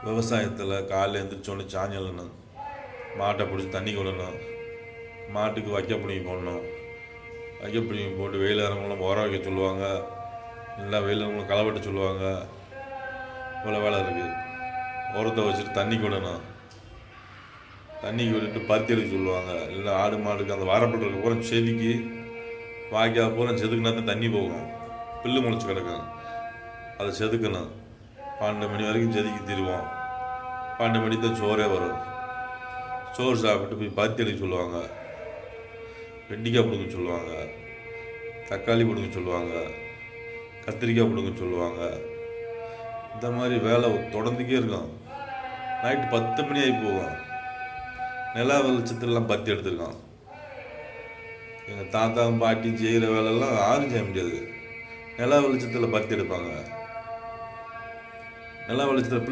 விவசாயத்தில் காலைல எழுந்திரிச்சோடனே சாயங்காலம் மாட்டை பிடிச்சி தண்ணி விடணும். மாட்டுக்கு வைக்க பிடிங்கி போடணும். வைக்க பிடிங்கி போட்டு வெயில் இறங்கலாம் உரம் வைக்க சொல்லுவாங்க. இல்லை வெயில் இறங்கலாம் களை வெட்ட சொல்லுவாங்க. இவ்வளோ வேலை இருக்குது. உரத்தை வச்சுட்டு தண்ணிக்கு விடணும். தண்ணிக்கு விட்டுட்டு பருத்தி எடுக்க சொல்லுவாங்க. இல்லை ஆடு மாடுக்கு அந்த வரப்பட்டு இருக்க பூரா செதுக்கி வாய்க்கா பூரா செதுக்குனா தான் தண்ணி போகும். புல்லு முளைச்சி கிடக்கும், அதை செதுக்கணும். 12 மணி வரைக்கும் செதுக்கி தருவோம். 12 மணி தான் சோறே வரும். சோறு சாப்பிட்டு போய் பருத்தி எடுக்க சொல்லுவாங்க. வெண்டிக்காய் பிடுங்க சொல்லுவாங்க. தக்காளி பிடுங்க சொல்லுவாங்க. கத்திரிக்காய் பிடுங்க சொல்லுவாங்க. இந்த மாதிரி வேலை தொடர்ந்துக்கே இருக்கும். நைட்டு 10 மணி ஆகி போகும். நிலா வெளிச்சத்துலாம் பருத்தி எடுத்துருக்கான். எங்கள் தாத்தா பாட்டி செய்கிற வேலையெல்லாம் யாரும் செய்ய முடியாது. நிலா வெளிச்சத்தில் பருத்தி எடுப்பாங்க. நிலா வெளிச்சத்தில்